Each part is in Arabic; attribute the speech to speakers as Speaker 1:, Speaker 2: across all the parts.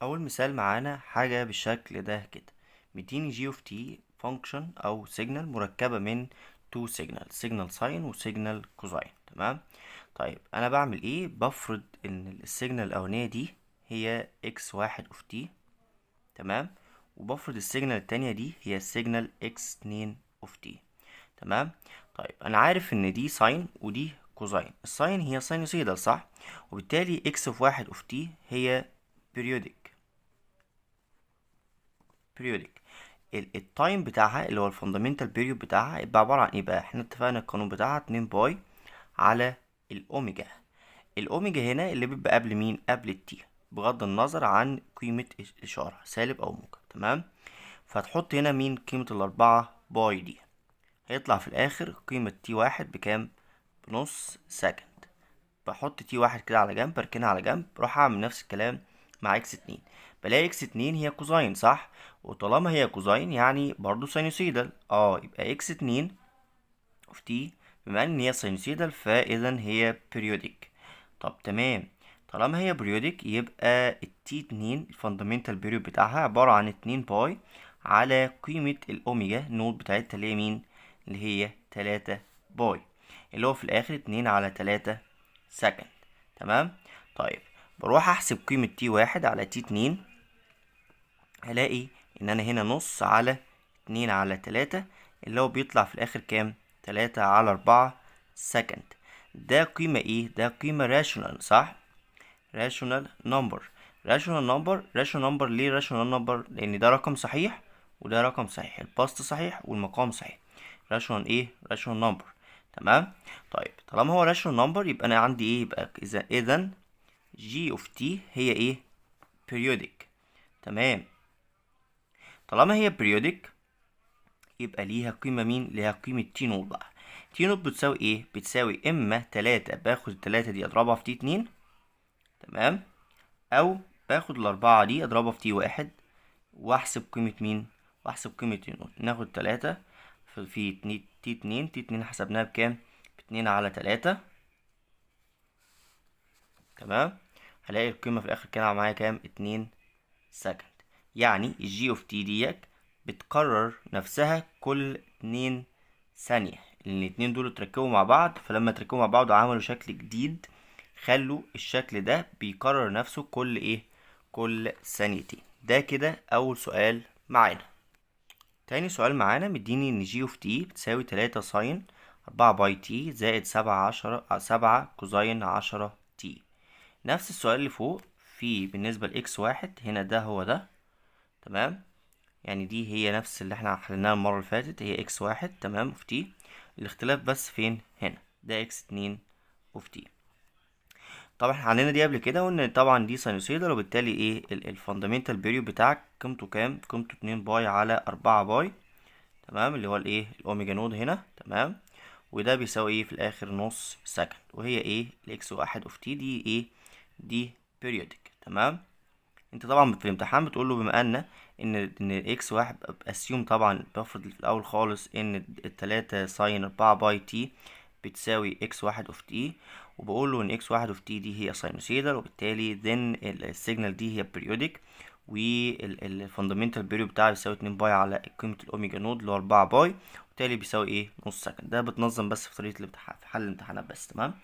Speaker 1: اول مثال معانا حاجه بالشكل ده كده. مديني جي اوف تي فانكشن او سيجنال مركبه من تو سيجنال ساين وسيجنال كوزاين. تمام. طيب انا بعمل ايه؟ بفرض ان السيجنال الاولانيه دي هي اكس واحد اوف تي. تمام. وبفرض السيجنال التانية دي هي السيجنال اكس اتنين اوف تي. تمام. طيب انا عارف ان دي ساين ودي كوزاين. الساين هي ساينوسيدال صح، وبالتالي اكس في واحد اوف تي هي periodic. التايم بتاعها اللي هو الفاندامنتال بيريود بتاعها يبقى عبارة عن ايه بقى؟ احنا اتفقنا القانون بتاعها 2 باي على الاوميجا. الاوميجا هنا اللي بيبقى قبل مين؟ قبل التي، بغض النظر عن قيمة الإشارة سالب أو موجب. تمام. فهتحط هنا مين؟ قيمة الأربعة باي دي. هيطلع في الآخر قيمة تي واحد بكام؟ بنص سكند. بحط تي واحد كده على جنب، بركنها على جنب، بروح اعمل نفس الكلام مع اكس اتنين. بلاقي اكس اتنين هي كوزاين صح، وطالما هي كوزاين يعني برضو ساينوسيدال. يبقى اكس اتنين اوف تي بما ان هي ساينوسيدال فاذا هي بريودك. طب تمام. طالما هي بريودك يبقى التي اتنين الفاندامنتال بيريود بتاعها عبارة عن 2 باي على قيمة الأوميجا نود بتاعتها اللي هي مين؟ اللي هي 3 باي، اللي هو في الآخر 2 على 3 سكند. تمام. طيب بروح أحسب قيمة تي واحد على تي اتنين، هلاقي إن أنا هنا نص على 2 على 3، اللي هو بيطلع في الآخر كام؟ 3 على 4 سكند. ده قيمة ايه؟ ده قيمة راشونال صح؟ راشونال نمبر. راشونال نمبر ليه راشونال نمبر؟ لان ده رقم صحيح وده رقم صحيح، الباست صحيح والمقام صحيح. راشونال ايه؟ راشونال نمبر. تمام. طيب طالما هو راشونال نمبر يبقى انا عندي ايه؟ يبقى اذا جي اوف تي هي ايه؟ periodic. تمام. طالما هي periodic يبقى ليها قيمة مين؟ ليها قيمة تي نوت بقى. تي نوت بتساوي ايه؟ بتساوي اما تلاتة باخد التلاتة دي اضربها في تي اتنين، تمام، او باخد الاربعة دي اضربها في تي واحد واحسب قيمة مين؟ واحسب قيمة تي نوت. ناخد تلاتة في تي اتنين. تي اتنين حسبناها بكام؟ باتنين على تلاتة. تمام. هلاقي القيمة في الاخر كان معايا كام؟ 2 سكند. يعني الجي اوف تي ديك بتكرر نفسها كل 2 ثانية، لان الاتنين دول اتركبوا مع بعض، فلما اتركبوا مع بعض وعملوا شكل جديد خلوا الشكل ده بيكرر نفسه كل ايه؟ كل ثانيتين. ده كده اول سؤال معانا. تاني سؤال معانا مديني ان جي اوف تي بتساوي 3 ساين 4 باي تي زائد 7 كوزاين 10 تي. نفس السؤال اللي فوق، في بالنسبة لإكس واحد هنا ده هو ده. تمام. يعني دي هي نفس اللي احنا حليناها المرة اللي فاتت، هي اكس واحد تمام اوف تي. الاختلاف بس فين؟ هنا ده اكس اتنين اوف تي. طبعا احنا عندنا دي قبل كده وان طبعا دي ساينوسويدال، وبالتالي ايه الفاندامنتال بيريود بتاعك قيمته كام؟ قيمته 2 باي على 4 باي. تمام. اللي هو الايه؟ الاوميجا نود هنا. تمام. وده بيساوي ايه في الاخر؟ نص سكند. وهي ايه؟ الاكس واحد اوف تي دي ايه؟ دي بيريودك. تمام. انت طبعا في الامتحان بتقول له بما ان اكس واحد اسيوم، طبعا بفرض في الاول خالص ان التلاتة ساين 4 باي تي بتساوي اكس واحد اوف تي، وبقول له ان اكس واحد اوف تي دي هي ساينوسيدال، وبالتالي then السيجنال دي هي بريودك، والفاندامنتال بيريود بتاعها بيساوي 2 باي على قيمة الاوميجا نود اللي هو 4 باي، وبالتالي بيساوي ايه؟ نص سكند. ده بتنظم بس في طريقة الامتحان، في حل الامتحانات بس. تمام.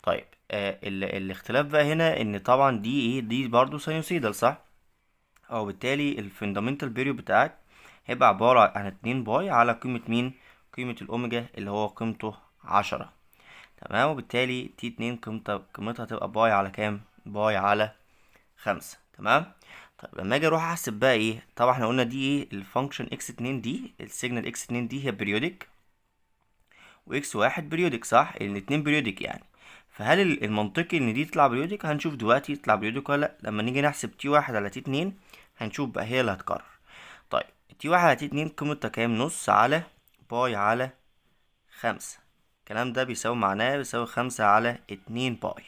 Speaker 1: طيب الاختلاف بقى هنا ان طبعا دي ايه؟ دي برضو ساينوسيدال صح، او بالتالي الفندامنتال بيريود بتاعك هيبقى عبارة عن 2 باي على قيمة مين؟ قيمة الاوميجا اللي هو قيمته 10. تمام. وبالتالي تي اتنين قيمتها هتبقى باي على كام؟ باي على 5. تمام. طيب لما اجي اروح احسب بقى ايه؟ طبعا احنا قلنا دي ايه؟ الفانكشن اكس اتنين دي، السيجنال اكس اتنين دي هي بريودك، واكس واحد بريودك صح؟ الاتنين بريودك يعني. فهل المنطقي ان دي تطلع بريودك؟ هنشوف دلوقتي تطلع بريودك ولا لا. لما نيجي نحسب تي واحد على تي اتنين هنشوف بقى هي اللي هتكرر. طيب تي واحد على تي اتنين قيمتها كام؟ نص على باي على 5. الكلام ده بيساوي معناه بيساوي 5/2 باي.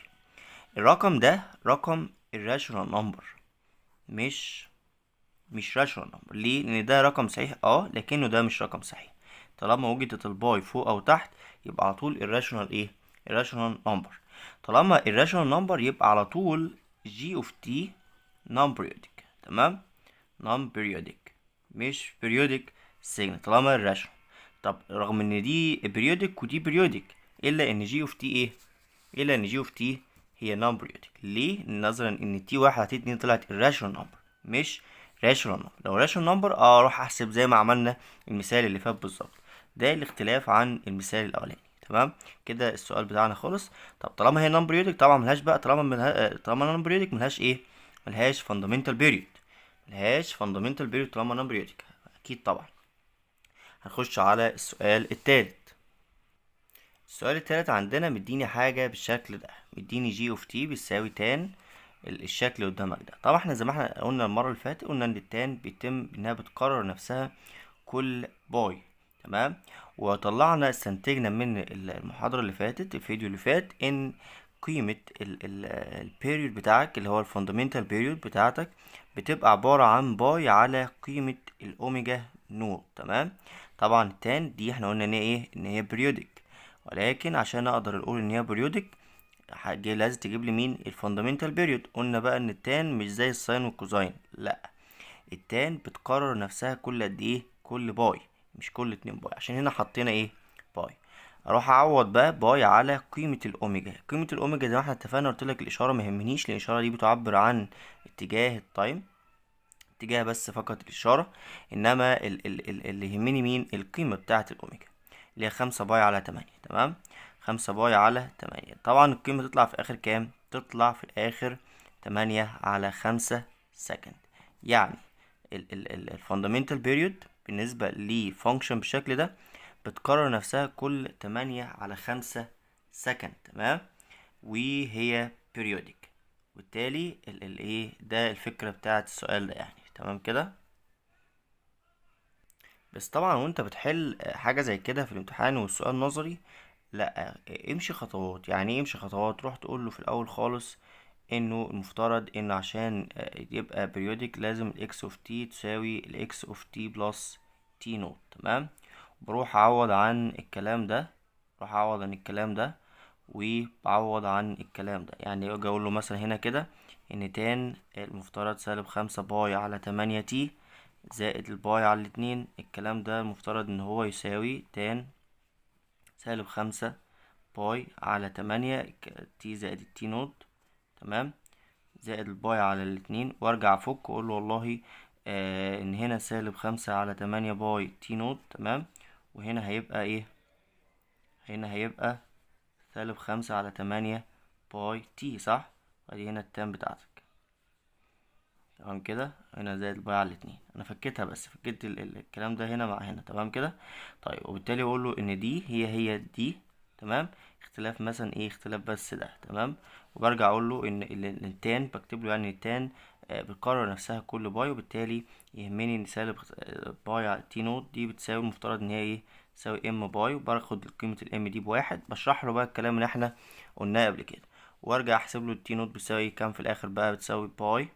Speaker 1: الرقم ده رقم irrational number، مش rational number. ليه؟ لان ده رقم صحيح لكنه ده مش رقم صحيح. طالما وجدت الباي فوق او تحت يبقى على طول irrational ايه؟ irrational number. طالما irrational number يبقى على طول g of t non periodic. تمام. non periodic مش periodic signal طالما irrational. طب رغم ان دي periodic ودي periodic، الا ان جي اوف تي ايه؟ الا ان جي اوف تي هي non periodic. ليه؟ نظرا ان تي واحد على تي اتنين طلعت irrational number مش rational number. لو rational number اروح احسب زي ما عملنا المثال اللي فات بالظبط. ده الاختلاف عن المثال الاولاني. تمام كده السؤال بتاعنا خلص. طب طالما هي non periodic طبعا ملهاش بقى، طالما non periodic ملهاش ايه؟ ملهاش fundamental period. ملهاش fundamental period طالما non periodic اكيد طبعا. هنخش على السؤال التالت. السؤال التالت عندنا مديني حاجة بالشكل ده، مديني جي اوف تي بيساوي تان الشكل اللي قدامك ده. طبعا احنا زي ما احنا قلنا المرة اللي فاتت، قلنا ان التان بيتم انها بتكرر نفسها كل باي. تمام. وطلعنا استنتجنا من المحاضرة اللي فاتت، الفيديو اللي فات، ان قيمة البيريود بتاعك اللي هو الفوندامنتال بيريود بتاعتك بتبقى عبارة عن باي على قيمة الاوميجا نوت. تمام. طبعا التان دي احنا قلنا ان هي ايه؟ ان هي بريودك، ولكن عشان اقدر اقول ان هي بريودك لازم تجيب لي مين؟ الفوندامنتال بيريود. قلنا بقى ان التان مش زي الساين والكوزاين، لا، التان بتكرر نفسها كل قد ايه؟ كل باي، مش كل 2 باي، عشان هنا حطينا ايه؟ باي. اروح اعوض بقى باي على قيمة الاوميجا. قيمة الاوميجا زي ما احنا اتفقنا، قلت لك الاشارة ما يهمنيش، لان الاشارة دي بتعبر عن اتجاه التايم، اتجاه بس فقط الاشارة. انما اللي يهمني مين؟ القيمة بتاعة الاوميجا اللي هي 5 باي على 8. تمام. 5 باي على 8. طبعا القيمة تطلع في الاخر كام؟ تطلع في الاخر 8 على 5 سكند. يعني الفاندامنتال بيريود بالنسبة لفانكشن بالشكل ده بتكرر نفسها كل 8 على 5 سكند. تمام. وهي periodic، وبالتالي ايه ده الفكرة بتاعت السؤال ده يعني. تمام كده. بس طبعا وانت بتحل حاجة زي كده في الامتحان والسؤال نظري، لا، امشي خطوات. يعني ايه امشي خطوات؟ تروح تقول له في الاول خالص انه المفترض ان عشان يبقى periodic لازم الاكس اوف تي تساوي الاكس اوف تي بلس تي نوت. تمام. بروح اعوض عن الكلام ده، بروح اعوض عن الكلام ده وبعوض عن الكلام ده. يعني اجي اقول له مثلا هنا كده ان تان المفترض سالب 5 باي على 8 تي زائد الباي على الاتنين. الكلام ده المفترض ان هو يساوي تان سالب 5 باي على 8 تي زائد التي نوت. تمام. زائد الباي على الاتنين، وارجع افك واقول له والله ان هنا سالب 5 على 8 باي تي نوت. تمام. وهنا هيبقى ايه؟ هنا هيبقى سالب 5 على 8 باي تي، صح؟ ادي هنا التان بتاعتك. تمام كده. هنا زائد الباي على الاتنين، انا فكيتها بس فكيت الكلام ده هنا مع هنا. تمام كده. طيب وبالتالي اقول له ان دي هي دي. تمام. اختلاف مثلا ايه؟ اختلاف بس ده. تمام. وبرجع اقول له ان التان بكتب له يعني التان بتكرر نفسها كل باي، وبالتالي يهمني ان سالب باي على تي نوت دي بتساوي المفترض ان هي ايه؟ تساوي ام باي. وباخد قيمة الام دي بواحد، بشرح له بقى الكلام اللي احنا قلناه قبل كده، وارجع احسب له التي نوت بتساوي كام في الاخر بقى؟ بتساوي باي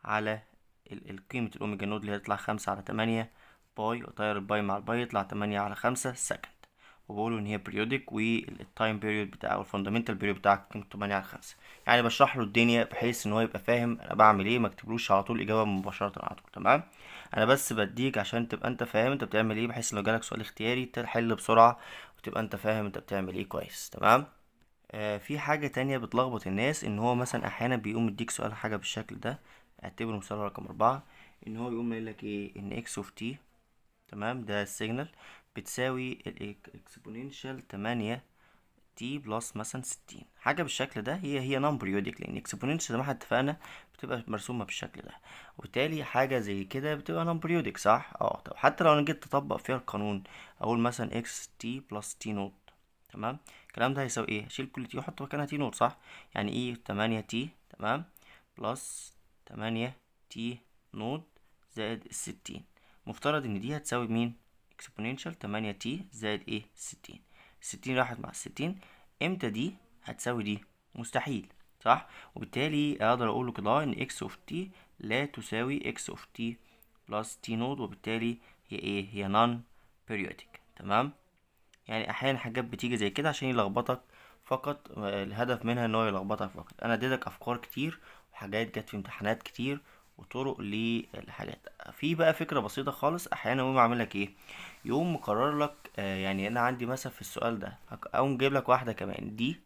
Speaker 1: على قيمة الأوميجا نود اللي هتطلع 5 على 8 باي، وطير الباي مع الباي يطلع 8 على 5 سكند. وبقوله إن هي بريودك، والتايم بيريود بتاعه أو الفوندامنتال بيريود بتاعك قيمته 8 على 5. يعني بشرح له الدنيا بحيث إن هو يبقى فاهم أنا بعمل إيه، مكتبلوش على طول الإجابة مباشرة على طول. تمام. أنا بس بديك عشان تبقى أنت فاهم أنت بتعمل إيه، بحيث لو جالك سؤال اختياري تحل بسرعة وتبقى أنت فاهم أنت بتعمل إيه كويس. تمام. في حاجة تانية بتلخبط الناس، ان هو مثلا احيانا بيقوم يديك سؤال حاجة بالشكل ده، اعتبره مثال رقم 4، ان هو يقوم قايل لك ايه؟ ان اكس اوف تي، تمام، ده السيجنال، بتساوي الاكسبوننشال 8 تي بلس مثلا 60. حاجة بالشكل ده هي نون بريودك، لان اكسبوننشال زي ما احنا اتفقنا بتبقى مرسومة بالشكل ده، وبالتالي حاجة زي كده بتبقى نون بريودك، صح؟ طب حتى لو انا جيت اطبق فيها القانون، اقول مثلا اكس تي بلس تي نوت. تمام. الكلام ده هيساوي ايه؟ اشيل كل تي واحط مكانها تي نوت، صح؟ يعني ايه؟ 8 تي، تمام، بلس 8 تي نوت زائد 60. مفترض ان دي هتساوي مين؟ اكسبوننشال 8 تي زائد ايه؟ 60. 60 راحت مع 60. امتى دي هتساوي دي؟ مستحيل، صح؟ وبالتالي اقدر اقول له كده ان اكس اوف تي لا تساوي اكس اوف تي بلس تي نوت، وبالتالي هي ايه؟ هي نون بيريودك. تمام. يعني احيانا حاجات بتيجي زي كده عشان يلخبطك فقط، الهدف منها ان هو يلخبطك فقط. انا اديتك افكار كتير وحاجات جت في امتحانات كتير وطرق للحاجات. في بقى فكرة بسيطة خالص، احيانا يقوم عامل لك ايه، يقوم مقرر لك يعني انا عندي مثلا في السؤال ده اقوم جايب لك واحدة كمان دي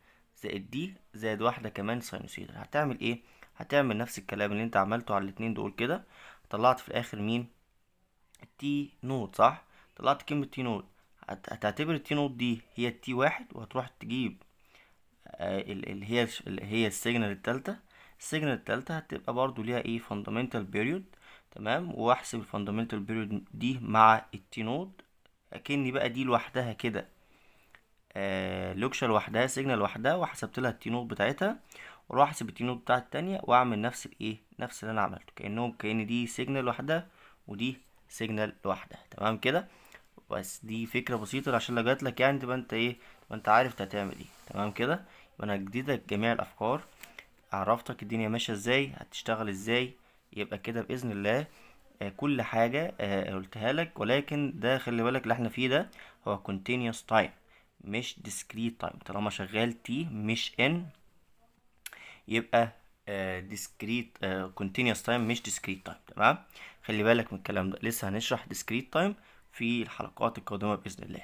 Speaker 1: زائد دي زائد واحدة كمان ساينوسيدال. هتعمل ايه؟ هتعمل نفس الكلام اللي انت عملته على الاتنين دول كده. طلعت في الاخر مين؟ التي نود، صح؟ طلعت كلمة تي نود. هتعتبر التي نود دي هي التي واحد، وهتروح تجيب اللي هي السيجنال التالتة. السيجنال التالتة هتبقى برضو ليها ايه؟ fundamental period. تمام، واحسب الفاندامنتال بيريود دي مع التي نود، اكني بقى دي لوحدها كده لوكشة لوحدها، سيجنال لوحدها، وحسبت لها التي نود بتاعتها، واروح احسب التي نود بتاعت التانية واعمل نفس الايه، نفس اللي انا عملته، كأن دي سيجنال لوحدها ودي سيجنال لوحدها. تمام كده. بس دي فكرة بسيطة عشان لو جاتلك يعني تبقى انت ايه، تبقى انت عارف هتعمل ايه. تمام كده. يبقى انا اديتك جميع الافكار، عرفتك الدنيا ماشية ازاي، هتشتغل ازاي. يبقى كده بإذن الله كل حاجة قلتها لك. ولكن ده خلي بالك اللي احنا فيه ده هو continuous time مش discrete time. طالما شغال t مش n يبقى discrete continuous time مش discrete time. تمام، خلي بالك من الكلام ده، لسه هنشرح discrete time في الحلقات القادمة بإذن الله.